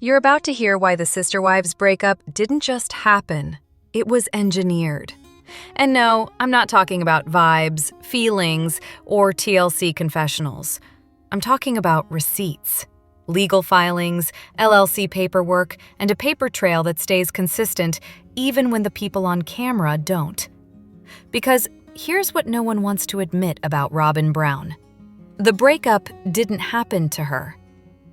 You're about to hear why the sister wives breakup didn't just happen, it was engineered. And no, I'm not talking about vibes, feelings, or TLC confessionals. I'm talking about receipts, legal filings, LLC paperwork, and a paper trail that stays consistent even when the people on camera don't. Because here's what no one wants to admit about Robyn Brown. The breakup didn't happen to her.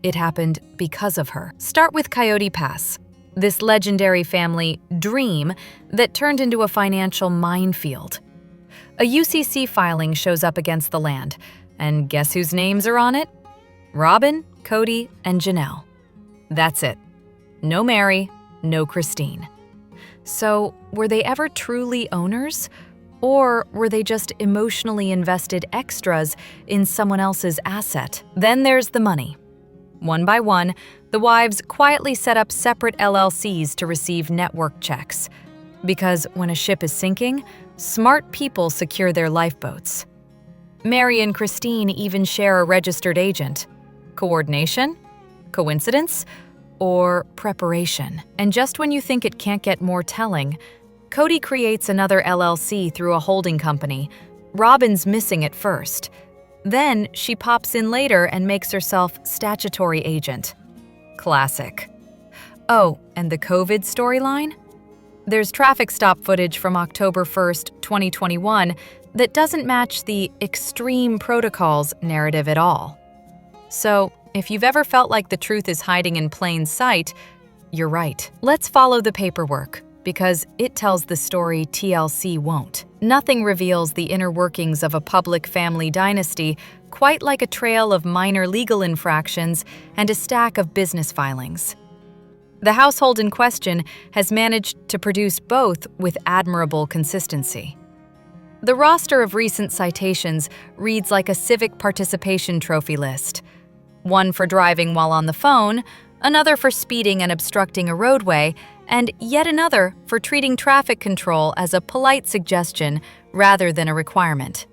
It happened because of her. Start with Coyote Pass, this legendary family dream that turned into a financial minefield. A UCC filing shows up against the land, and guess whose names are on it? Robyn, Cody, and Janelle. That's it. No Mary, no Christine. So, were they ever truly owners? Or were they just emotionally invested extras in someone else's asset? Then there's the money. One by one, the wives quietly set up separate LLCs to receive network checks. Because when a ship is sinking, smart people secure their lifeboats. Mary and Christine even share a registered agent. Coordination? Coincidence? Or preparation? And just when you think it can't get more telling, Cody creates another LLC through a holding company. Robyn's missing at first. Then she pops in later and makes herself statutory agent. Classic. Oh, and the COVID storyline? There's traffic stop footage from October 1st, 2021 that doesn't match the extreme protocols narrative at all. So, if you've ever felt like the truth is hiding in plain sight, you're right. Let's follow the paperwork, because it tells the story TLC won't. Nothing reveals the inner workings of a public family dynasty quite like a trail of minor legal infractions and a stack of business filings. The household in question has managed to produce both with admirable consistency. The roster of recent citations reads like a civic participation trophy list. One for driving while on the phone, another for speeding and obstructing a roadway, and yet another for treating traffic control as a polite suggestion rather than a requirement.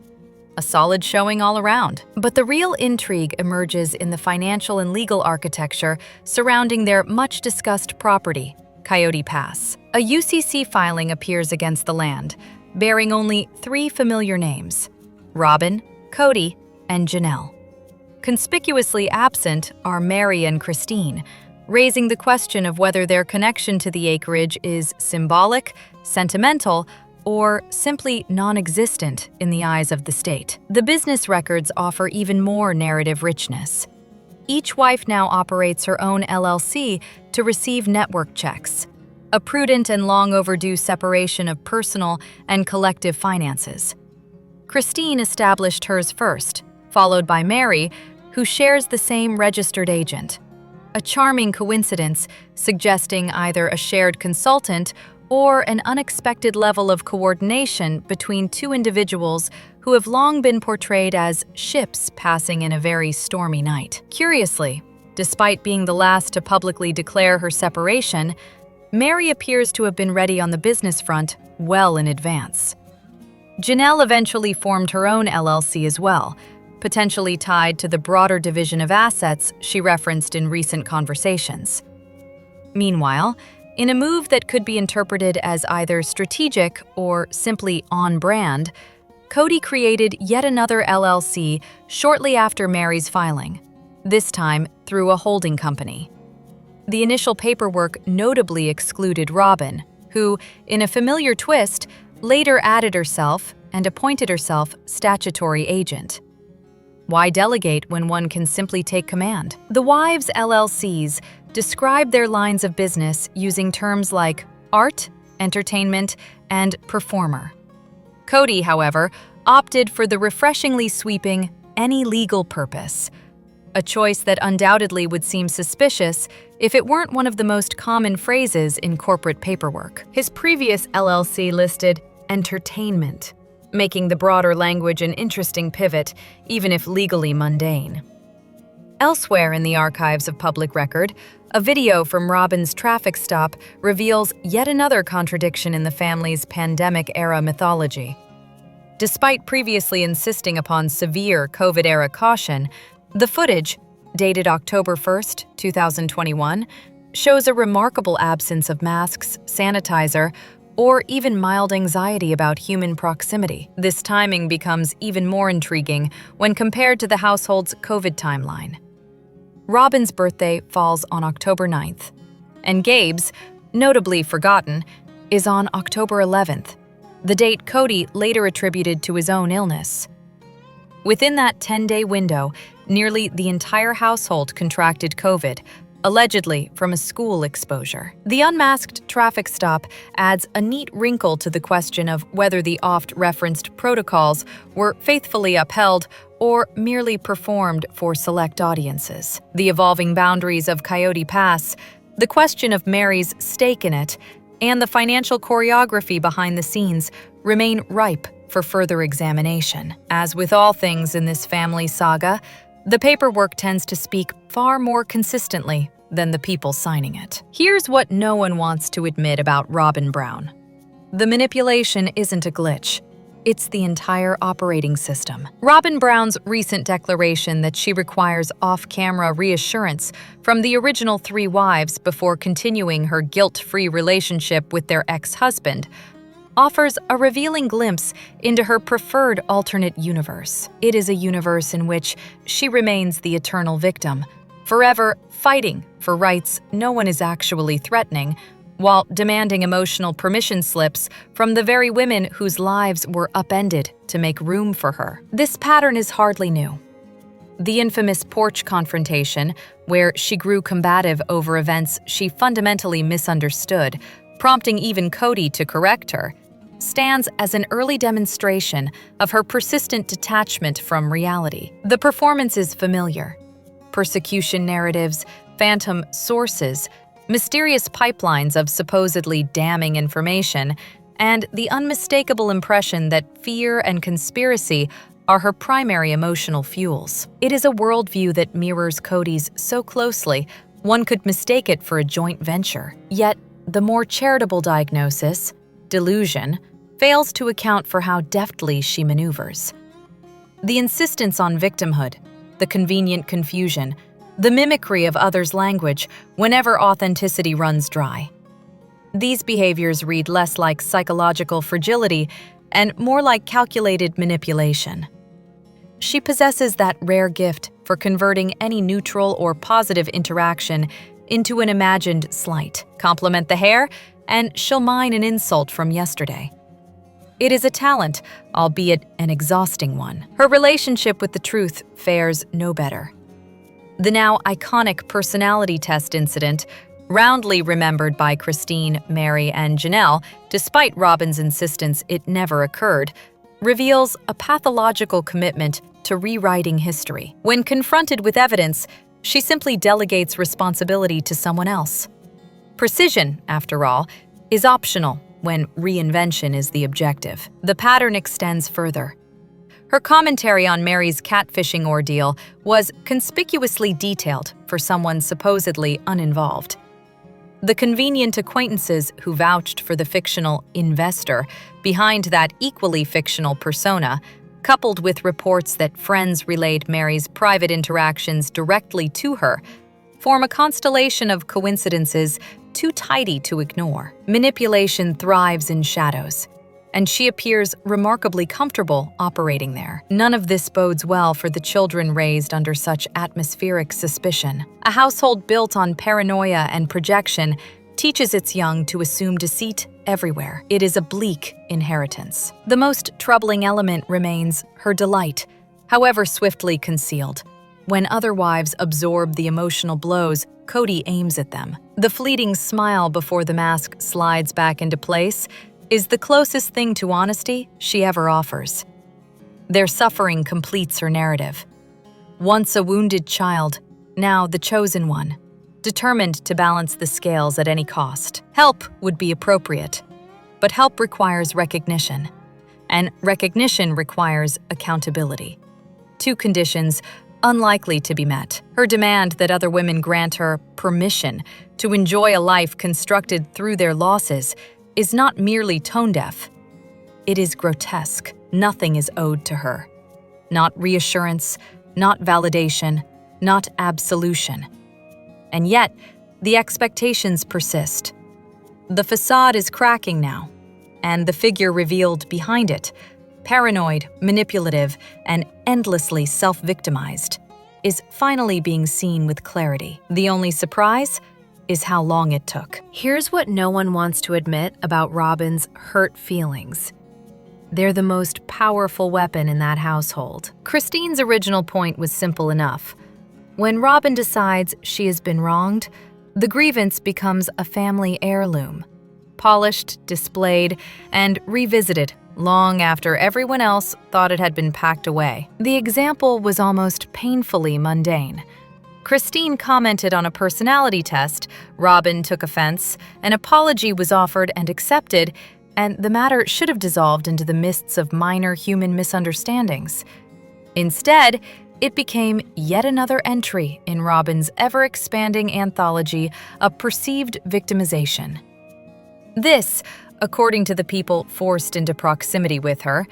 A solid showing all around. But the real intrigue emerges in the financial and legal architecture surrounding their much-discussed property, Coyote Pass. A UCC filing appears against the land, bearing only 3 familiar names: Robyn, Cody, and Janelle. Conspicuously absent are Mary and Christine, raising the question of whether their connection to the acreage is symbolic, sentimental, or simply non-existent in the eyes of the state. The business records offer even more narrative richness. Each wife now operates her own LLC to receive network checks, a prudent and long overdue separation of personal and collective finances. Christine established hers first, followed by Mary, who shares the same registered agent. A charming coincidence suggesting either a shared consultant or an unexpected level of coordination between two individuals who have long been portrayed as ships passing in a very stormy night. Curiously, despite being the last to publicly declare her separation, Mary appears to have been ready on the business front well in advance. Janelle eventually formed her own LLC as well, potentially tied to the broader division of assets she referenced in recent conversations. Meanwhile, in a move that could be interpreted as either strategic or simply on-brand, Cody created yet another LLC shortly after Mary's filing, this time through a holding company. The initial paperwork notably excluded Robyn, who, in a familiar twist, later added herself and appointed herself statutory agent. Why delegate when one can simply take command? The wives' LLCs describe their lines of business using terms like art, entertainment, and performer. Cody, however, opted for the refreshingly sweeping any legal purpose, a choice that undoubtedly would seem suspicious if it weren't one of the most common phrases in corporate paperwork. His previous LLC listed entertainment, making the broader language an interesting pivot, even if legally mundane. Elsewhere in the archives of public record, a video from Robyn's traffic stop reveals yet another contradiction in the family's pandemic-era mythology. Despite previously insisting upon severe COVID-era caution, the footage, dated October 1st, 2021, shows a remarkable absence of masks, sanitizer, or even mild anxiety about human proximity. This timing becomes even more intriguing when compared to the household's COVID timeline. Robyn's birthday falls on October 9th, and Gabe's, notably forgotten, is on October 11th, the date Cody later attributed to his own illness. Within that 10-day window, nearly the entire household contracted COVID, allegedly from a school exposure. The unmasked traffic stop adds a neat wrinkle to the question of whether the oft-referenced protocols were faithfully upheld or merely performed for select audiences. The evolving boundaries of Coyote Pass, the question of Mary's stake in it, and the financial choreography behind the scenes remain ripe for further examination. As with all things in this family saga, the paperwork tends to speak far more consistently than the people signing it. Here's what no one wants to admit about Robyn Brown. The manipulation isn't a glitch. It's the entire operating system. Robyn Brown's recent declaration that she requires off-camera reassurance from the original 3 wives before continuing her guilt-free relationship with their ex-husband offers a revealing glimpse into her preferred alternate universe. It is a universe in which she remains the eternal victim, forever fighting for rights no one is actually threatening, while demanding emotional permission slips from the very women whose lives were upended to make room for her. This pattern is hardly new. The infamous porch confrontation, where she grew combative over events she fundamentally misunderstood, prompting even Cody to correct her, stands as an early demonstration of her persistent detachment from reality. The performance is familiar. Persecution narratives, phantom sources, mysterious pipelines of supposedly damning information, and the unmistakable impression that fear and conspiracy are her primary emotional fuels. It is a worldview that mirrors Cody's so closely, one could mistake it for a joint venture. Yet, the more charitable diagnosis, delusion, fails to account for how deftly she maneuvers. The insistence on victimhood, the convenient confusion, the mimicry of others' language whenever authenticity runs dry. These behaviors read less like psychological fragility and more like calculated manipulation. She possesses that rare gift for converting any neutral or positive interaction into an imagined slight. Compliment the hair, and she'll mine an insult from yesterday. It is a talent, albeit an exhausting one. Her relationship with the truth fares no better. The now iconic personality test incident, roundly remembered by Christine, Mary, and Janelle, despite Robyn's insistence it never occurred, reveals a pathological commitment to rewriting history. When confronted with evidence, she simply delegates responsibility to someone else. Precision, after all, is optional when reinvention is the objective. The pattern extends further. Her commentary on Mary's catfishing ordeal was conspicuously detailed for someone supposedly uninvolved. The convenient acquaintances who vouched for the fictional investor behind that equally fictional persona, coupled with reports that friends relayed Mary's private interactions directly to her, form a constellation of coincidences too tidy to ignore. Manipulation thrives in shadows, and she appears remarkably comfortable operating there. None of this bodes well for the children raised under such atmospheric suspicion. A household built on paranoia and projection teaches its young to assume deceit everywhere. It is a bleak inheritance. The most troubling element remains her delight, however swiftly concealed. When other wives absorb the emotional blows, Cody aims at them. The fleeting smile before the mask slides back into place is the closest thing to honesty she ever offers. Their suffering completes her narrative. Once a wounded child, now the chosen one, determined to balance the scales at any cost. Help would be appropriate, but help requires recognition, and recognition requires accountability. Two conditions unlikely to be met. Her demand that other women grant her permission to enjoy a life constructed through their losses is not merely tone-deaf. It is grotesque. Nothing is owed to her. Not reassurance, not validation, not absolution. And yet, the expectations persist. The facade is cracking now, and the figure revealed behind it, paranoid, manipulative, and endlessly self-victimized, is finally being seen with clarity. The only surprise is how long it took. Here's what no one wants to admit about Robyn's hurt feelings. They're the most powerful weapon in that household. Christine's original point was simple enough. When Robyn decides she has been wronged, the grievance becomes a family heirloom, polished, displayed, and revisited long after everyone else thought it had been packed away. The example was almost painfully mundane. Christine commented on a personality test, Robyn took offense, an apology was offered and accepted, and the matter should have dissolved into the mists of minor human misunderstandings. Instead, it became yet another entry in Robyn's ever-expanding anthology of perceived victimization. This, according to the people forced into proximity with her,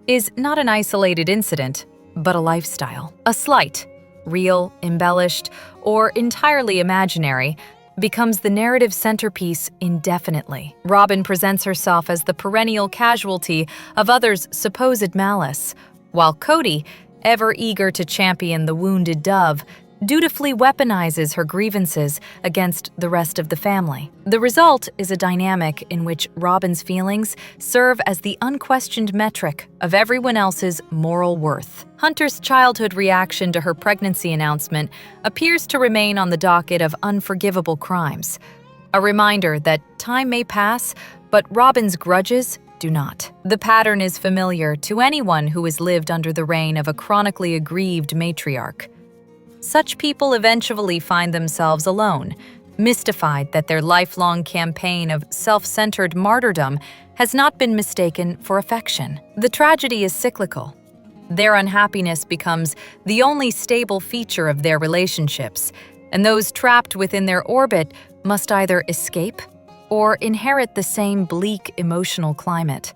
is not an isolated incident, but a lifestyle. A slight, real, embellished, or entirely imaginary, becomes the narrative centerpiece indefinitely. Robyn presents herself as the perennial casualty of others' supposed malice, while Cody, ever eager to champion the wounded dove, dutifully weaponizes her grievances against the rest of the family. The result is a dynamic in which Robyn's feelings serve as the unquestioned metric of everyone else's moral worth. Hunter's childhood reaction to her pregnancy announcement appears to remain on the docket of unforgivable crimes, a reminder that time may pass, but Robyn's grudges do not. The pattern is familiar to anyone who has lived under the reign of a chronically aggrieved matriarch. Such people eventually find themselves alone, mystified that their lifelong campaign of self-centered martyrdom has not been mistaken for affection. The tragedy is cyclical. Their unhappiness becomes the only stable feature of their relationships, and those trapped within their orbit must either escape or inherit the same bleak emotional climate.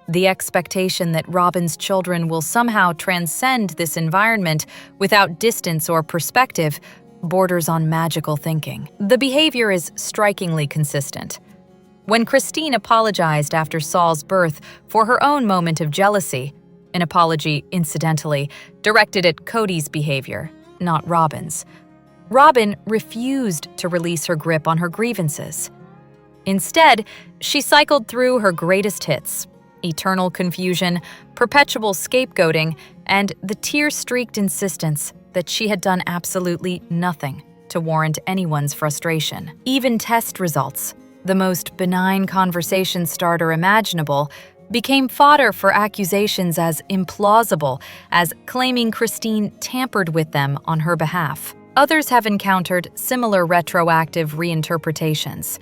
The expectation that Robyn's children will somehow transcend this environment without distance or perspective borders on magical thinking. The behavior is strikingly consistent. When Christine apologized after Saul's birth for her own moment of jealousy, an apology, incidentally, directed at Cody's behavior, not Robyn's, Robyn refused to release her grip on her grievances. Instead, she cycled through her greatest hits: eternal confusion, perpetual scapegoating, and the tear-streaked insistence that she had done absolutely nothing to warrant anyone's frustration. Even test results, the most benign conversation starter imaginable, became fodder for accusations as implausible as claiming Christine tampered with them on her behalf. Others have encountered similar retroactive reinterpretations.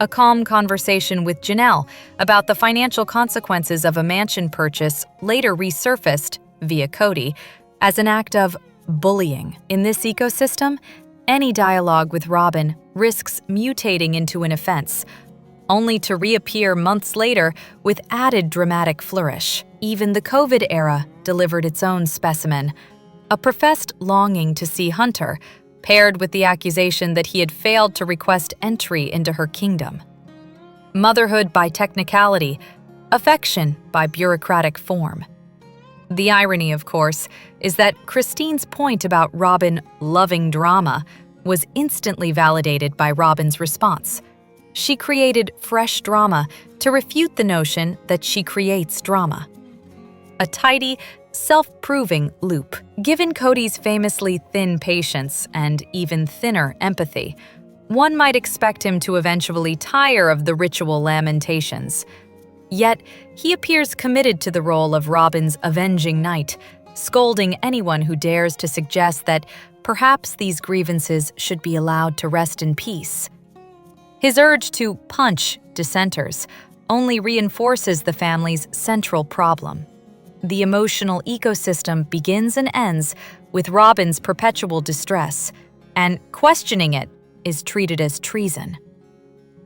A calm conversation with Janelle about the financial consequences of a mansion purchase later resurfaced, via Cody, as an act of bullying. In this ecosystem, any dialogue with Robyn risks mutating into an offense, only to reappear months later with added dramatic flourish. Even the COVID era delivered its own specimen, a professed longing to see Hunter, paired with the accusation that he had failed to request entry into her kingdom. Motherhood by technicality, affection by bureaucratic form. The irony, of course, is that Christine's point about Robyn loving drama was instantly validated by Robyn's response. She created fresh drama to refute the notion that she creates drama. A tidy, self-proving loop. Given Cody's famously thin patience and even thinner empathy, one might expect him to eventually tire of the ritual lamentations. Yet, he appears committed to the role of Robyn's avenging knight, scolding anyone who dares to suggest that perhaps these grievances should be allowed to rest in peace. His urge to punch dissenters only reinforces the family's central problem. The emotional ecosystem begins and ends with Robyn's perpetual distress, and questioning it is treated as treason.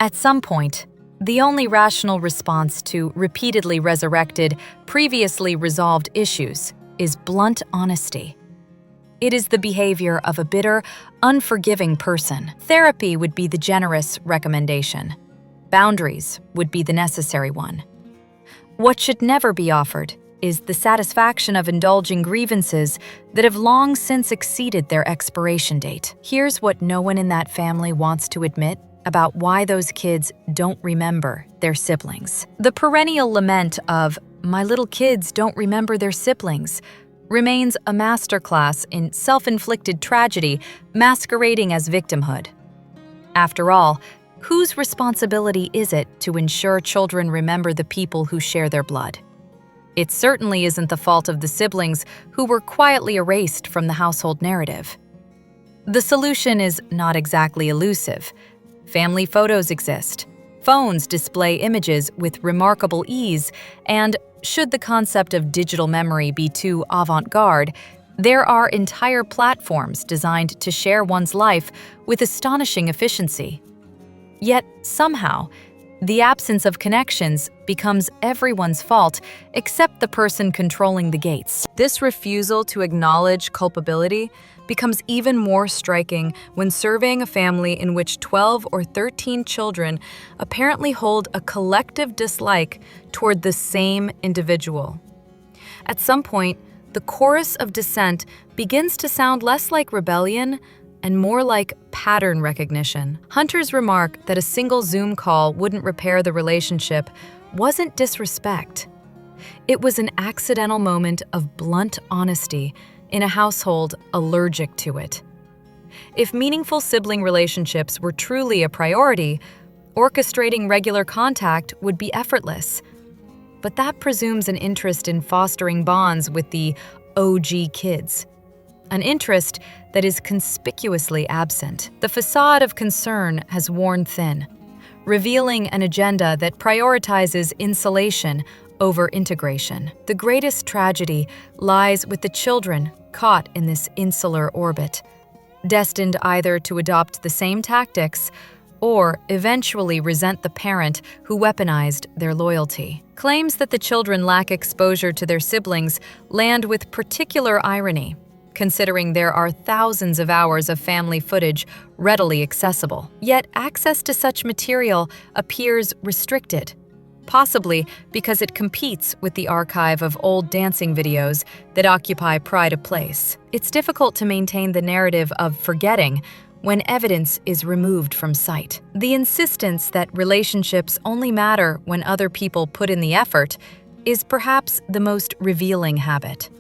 At some point, the only rational response to repeatedly resurrected, previously resolved issues is blunt honesty. It is the behavior of a bitter, unforgiving person. Therapy would be the generous recommendation. Boundaries would be the necessary one. What should never be offered is the satisfaction of indulging grievances that have long since exceeded their expiration date. Here's what no one in that family wants to admit about why those kids don't remember their siblings. The perennial lament of, "My little kids don't remember their siblings," remains a masterclass in self-inflicted tragedy masquerading as victimhood. After all, whose responsibility is it to ensure children remember the people who share their blood? It certainly isn't the fault of the siblings who were quietly erased from the household narrative. The solution is not exactly elusive. Family photos exist. Phones display images with remarkable ease, and should the concept of digital memory be too avant-garde, there are entire platforms designed to share one's life with astonishing efficiency. Yet, somehow, the absence of connections becomes everyone's fault except the person controlling the gates. This refusal to acknowledge culpability becomes even more striking when surveying a family in which 12 or 13 children apparently hold a collective dislike toward the same individual. At some point, the chorus of dissent begins to sound less like rebellion and more like pattern recognition. Hunter's remark that a single Zoom call wouldn't repair the relationship wasn't disrespect. It was an accidental moment of blunt honesty in a household allergic to it. If meaningful sibling relationships were truly a priority, orchestrating regular contact would be effortless. But that presumes an interest in fostering bonds with the OG kids. An interest that is conspicuously absent. The facade of concern has worn thin, revealing an agenda that prioritizes insulation over integration. The greatest tragedy lies with the children caught in this insular orbit, destined either to adopt the same tactics or eventually resent the parent who weaponized their loyalty. Claims that the children lack exposure to their siblings land with particular irony, considering there are thousands of hours of family footage readily accessible. Yet access to such material appears restricted, possibly because it competes with the archive of old dancing videos that occupy pride of place. It's difficult to maintain the narrative of forgetting when evidence is removed from sight. The insistence that relationships only matter when other people put in the effort is perhaps the most revealing habit.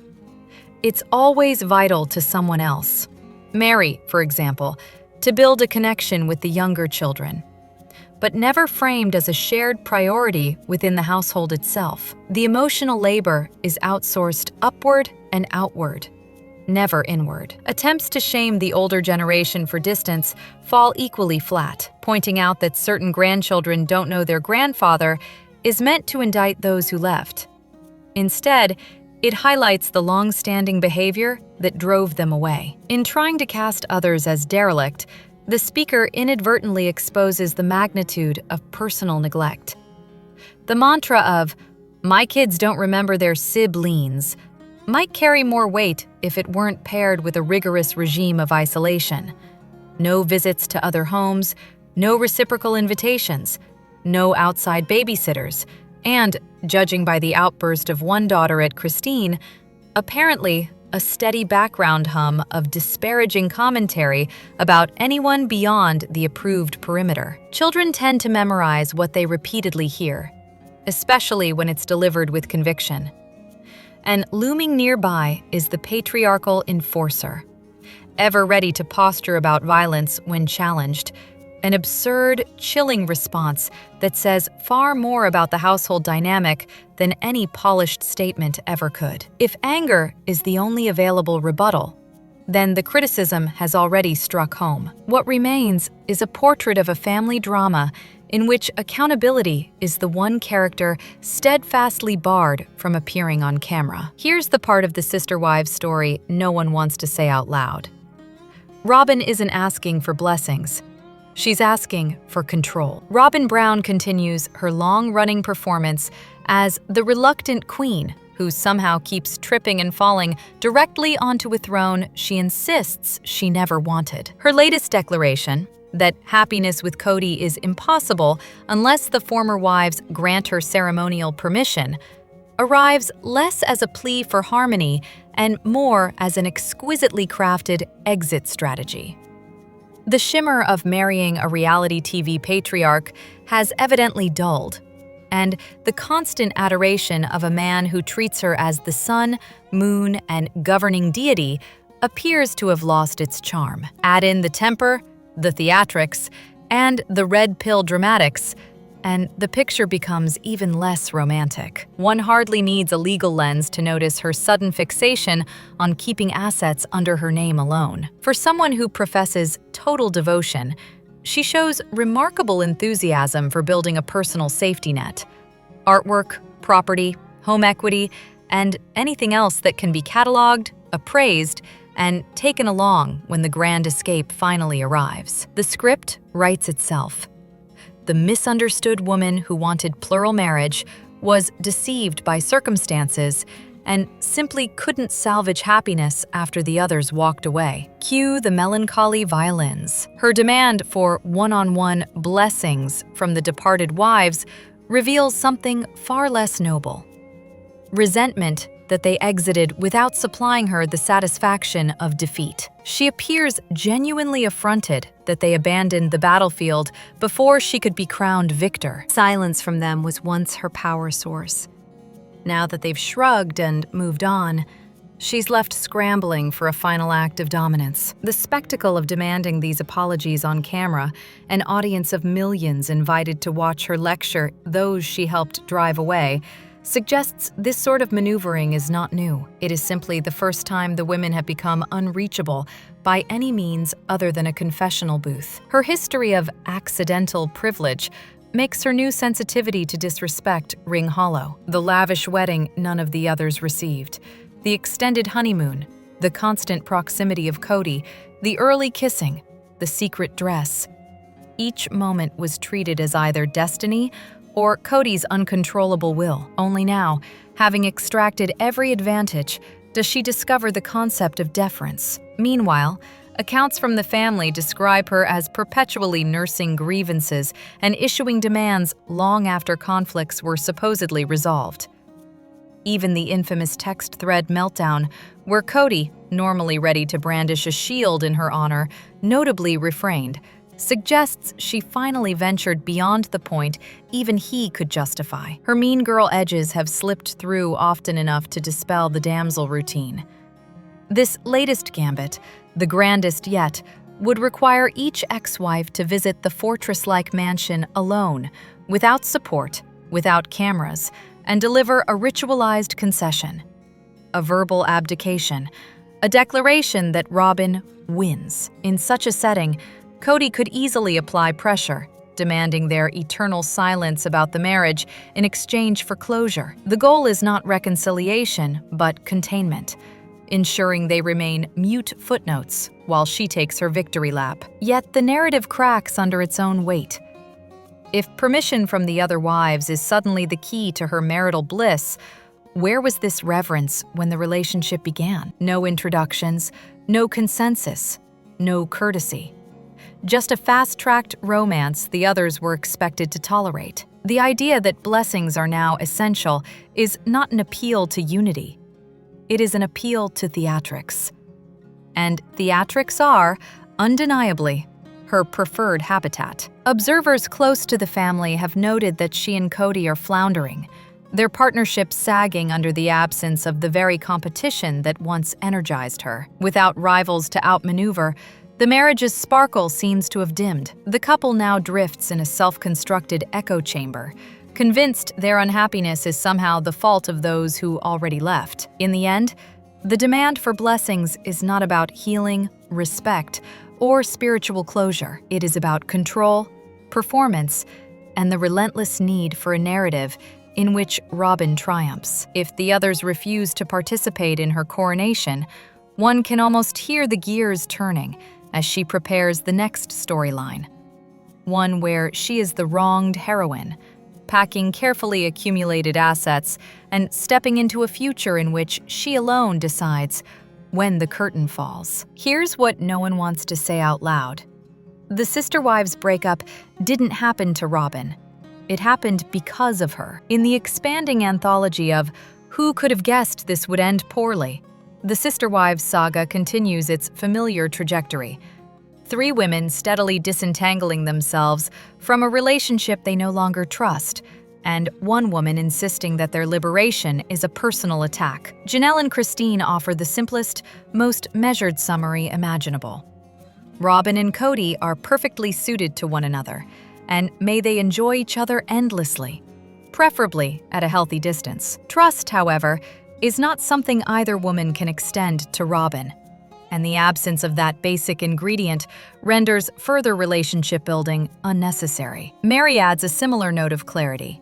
It's always vital to someone else. Mary, for example, to build a connection with the younger children, but never framed as a shared priority within the household itself. The emotional labor is outsourced upward and outward, never inward. Attempts to shame the older generation for distance fall equally flat. Pointing out that certain grandchildren don't know their grandfather is meant to indict those who left. Instead, it highlights the long-standing behavior that drove them away. In trying to cast others as derelict, the speaker inadvertently exposes the magnitude of personal neglect. The mantra of, "My kids don't remember their siblings," might carry more weight if it weren't paired with a rigorous regime of isolation. No visits to other homes, no reciprocal invitations, no outside babysitters, and, judging by the outburst of one daughter at Christine, apparently a steady background hum of disparaging commentary about anyone beyond the approved perimeter. Children tend to memorize what they repeatedly hear, especially when it's delivered with conviction. And looming nearby is the patriarchal enforcer, ever ready to posture about violence when challenged, an absurd, chilling response that says far more about the household dynamic than any polished statement ever could. If anger is the only available rebuttal, then the criticism has already struck home. What remains is a portrait of a family drama in which accountability is the one character steadfastly barred from appearing on camera. Here's the part of the sister wives story no one wants to say out loud. Robyn isn't asking for blessings. She's asking for control. Robyn Brown continues her long-running performance as the reluctant queen who somehow keeps tripping and falling directly onto a throne she insists she never wanted. Her latest declaration, that happiness with Cody is impossible unless the former wives grant her ceremonial permission, arrives less as a plea for harmony and more as an exquisitely crafted exit strategy. The shimmer of marrying a reality TV patriarch has evidently dulled, and the constant adoration of a man who treats her as the sun, moon, and governing deity appears to have lost its charm. Add in the temper, the theatrics, and the red pill dramatics, and the picture becomes even less romantic. One hardly needs a legal lens to notice her sudden fixation on keeping assets under her name alone. For someone who professes total devotion, she shows remarkable enthusiasm for building a personal safety net. Artwork, property, home equity, and anything else that can be cataloged, appraised, and taken along when the grand escape finally arrives. The script writes itself. The misunderstood woman who wanted plural marriage was deceived by circumstances and simply couldn't salvage happiness after the others walked away. Cue the melancholy violins. Her demand for one-on-one blessings from the departed wives reveals something far less noble. Resentment that they exited without supplying her the satisfaction of defeat. She appears genuinely affronted that they abandoned the battlefield before she could be crowned victor. Silence from them was once her power source. Now that they've shrugged and moved on, she's left scrambling for a final act of dominance. The spectacle of demanding these apologies on camera, an audience of millions invited to watch her lecture those she helped drive away, suggests this sort of maneuvering is not new. It is simply the first time the women have become unreachable by any means other than a confessional booth. Her history of accidental privilege makes her new sensitivity to disrespect ring hollow. The lavish wedding none of the others received, the extended honeymoon, the constant proximity of Cody, the early kissing, the secret dress. Each moment was treated as either destiny or Cody's uncontrollable will. Only now, having extracted every advantage, does she discover the concept of deference. Meanwhile, accounts from the family describe her as perpetually nursing grievances and issuing demands long after conflicts were supposedly resolved. Even the infamous text thread meltdown, where Cody, normally ready to brandish a shield in her honor, notably refrained, suggests she finally ventured beyond the point even he could justify. Her mean girl edges have slipped through often enough to dispel the damsel routine. This latest gambit, the grandest yet, would require each ex-wife to visit the fortress-like mansion alone, without support, without cameras, and deliver a ritualized concession. A verbal abdication, a declaration that Robyn wins. In such a setting, Cody could easily apply pressure, demanding their eternal silence about the marriage in exchange for closure. The goal is not reconciliation, but containment, ensuring they remain mute footnotes while she takes her victory lap. Yet the narrative cracks under its own weight. If permission from the other wives is suddenly the key to her marital bliss, where was this reverence when the relationship began? No introductions, no consensus, no courtesy. Just a fast-tracked romance the others were expected to tolerate. The idea that blessings are now essential is not an appeal to unity. It is an appeal to theatrics. And theatrics are, undeniably, her preferred habitat. Observers close to the family have noted that she and Cody are floundering, their partnership sagging under the absence of the very competition that once energized her. Without rivals to outmaneuver, the marriage's sparkle seems to have dimmed. The couple now drifts in a self-constructed echo chamber, convinced their unhappiness is somehow the fault of those who already left. In the end, the demand for blessings is not about healing, respect, or spiritual closure. It is about control, performance, and the relentless need for a narrative in which Robyn triumphs. If the others refuse to participate in her coronation, one can almost hear the gears turning as she prepares the next storyline, one where she is the wronged heroine, packing carefully accumulated assets and stepping into a future in which she alone decides when the curtain falls. Here's what no one wants to say out loud. The sister wives breakup didn't happen to Robyn. It happened because of her. In the expanding anthology of Who Could Have Guessed This Would End Poorly, the sister wives saga continues its familiar trajectory. 3 women steadily disentangling themselves from a relationship they no longer trust, and 1 woman insisting that their liberation is a personal attack. Janelle and Christine offer the simplest, most measured summary imaginable. Robyn and Cody are perfectly suited to one another, and may they enjoy each other endlessly, preferably at a healthy distance. Trust, however, is not something either woman can extend to Robyn, and the absence of that basic ingredient renders further relationship building unnecessary. Mary adds a similar note of clarity.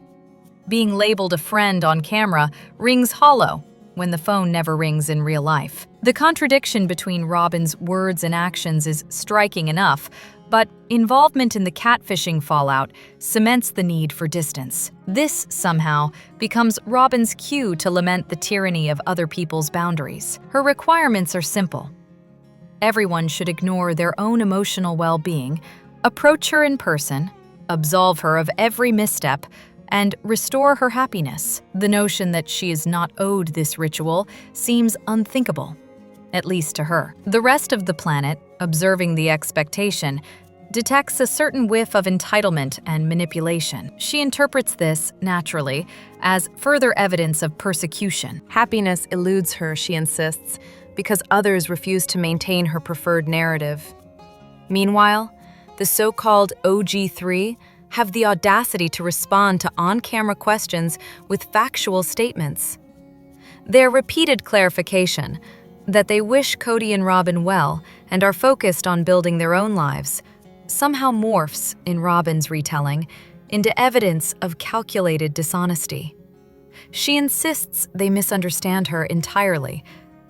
Being labeled a friend on camera rings hollow when the phone never rings in real life. The contradiction between Robyn's words and actions is striking enough, but involvement in the catfishing fallout cements the need for distance. This, somehow, becomes Robyn's cue to lament the tyranny of other people's boundaries. Her requirements are simple. Everyone should ignore their own emotional well-being, approach her in person, absolve her of every misstep, and restore her happiness. The notion that she is not owed this ritual seems unthinkable, at least to her. The rest of the planet, observing the expectation, detects a certain whiff of entitlement and manipulation. She interprets this, naturally, as further evidence of persecution. Happiness eludes her, she insists, because others refuse to maintain her preferred narrative. Meanwhile, the so-called OG3 have the audacity to respond to on-camera questions with factual statements. Their repeated clarification that they wish Cody and Robyn well and are focused on building their own lives somehow morphs, in Robyn's retelling, into evidence of calculated dishonesty. She insists they misunderstand her entirely,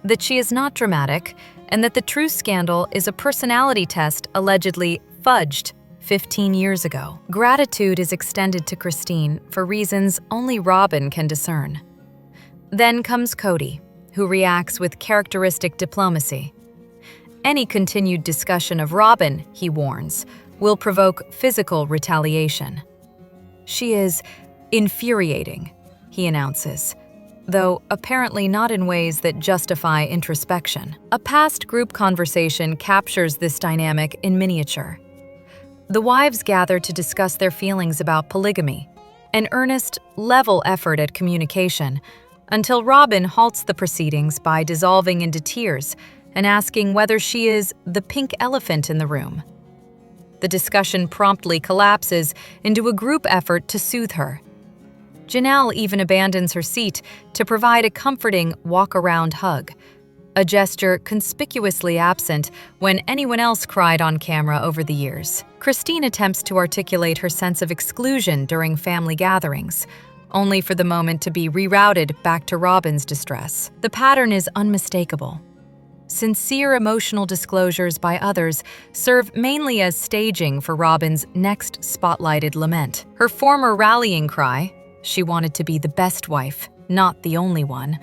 that she is not dramatic, and that the true scandal is a personality test allegedly fudged 15 years ago. Gratitude is extended to Christine for reasons only Robyn can discern. Then comes Cody, who reacts with characteristic diplomacy. Any continued discussion of Robyn, he warns, will provoke physical retaliation. She is infuriating, he announces, though apparently not in ways that justify introspection. A past group conversation captures this dynamic in miniature. The wives gather to discuss their feelings about polygamy, an earnest, level effort at communication, until Robyn halts the proceedings by dissolving into tears and asking whether she is the pink elephant in the room. The discussion promptly collapses into a group effort to soothe her. Janelle even abandons her seat to provide a comforting walk-around hug, a gesture conspicuously absent when anyone else cried on camera over the years. Christine attempts to articulate her sense of exclusion during family gatherings, only for the moment to be rerouted back to Robyn's distress. The pattern is unmistakable. Sincere emotional disclosures by others serve mainly as staging for Robyn's next spotlighted lament. Her former rallying cry, she wanted to be the best wife, not the only one,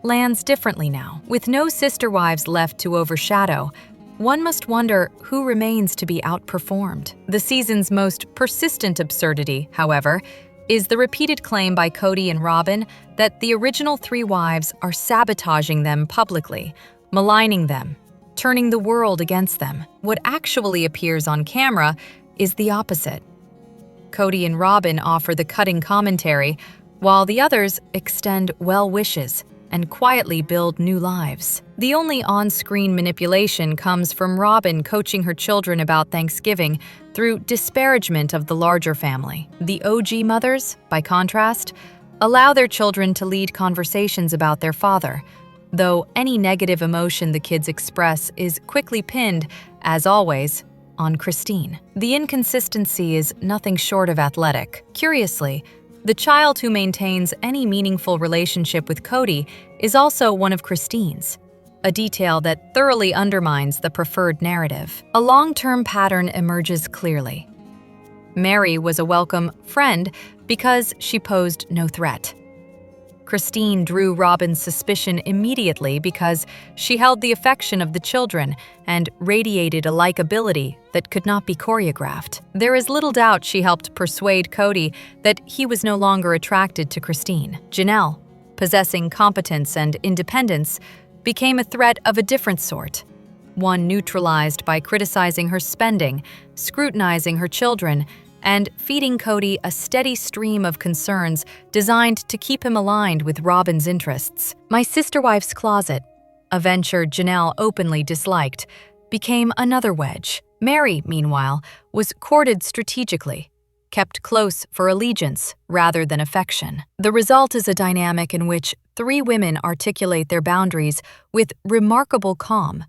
lands differently now. With no sister wives left to overshadow, one must wonder who remains to be outperformed. The season's most persistent absurdity, however, is the repeated claim by Cody and Robyn that the original 3 wives are sabotaging them publicly, maligning them, turning the world against them. What actually appears on camera is the opposite. Cody and Robyn offer the cutting commentary, while the others extend well wishes and quietly build new lives. The only on-screen manipulation comes from Robyn coaching her children about Thanksgiving through disparagement of the larger family. The OG mothers, by contrast, allow their children to lead conversations about their father, though any negative emotion the kids express is quickly pinned, as always, on Christine. The inconsistency is nothing short of athletic. Curiously, the child who maintains any meaningful relationship with Cody is also one of Christine's, a detail that thoroughly undermines the preferred narrative. A long-term pattern emerges clearly. Mary was a welcome friend because she posed no threat. Christine drew Robyn's suspicion immediately because she held the affection of the children and radiated a likability that could not be choreographed. There is little doubt she helped persuade Cody that he was no longer attracted to Christine. Janelle, possessing competence and independence, became a threat of a different sort, one neutralized by criticizing her spending, scrutinizing her children, and feeding Cody a steady stream of concerns designed to keep him aligned with Robyn's interests. My sister wife's closet, a venture Janelle openly disliked, became another wedge. Mary, meanwhile, was courted strategically, kept close for allegiance rather than affection. The result is a dynamic in which three women articulate their boundaries with remarkable calm,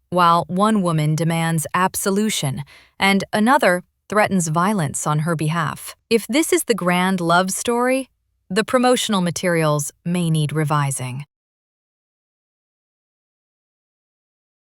while one woman demands absolution and another threatens violence on her behalf. If this is the grand love story, the promotional materials may need revising.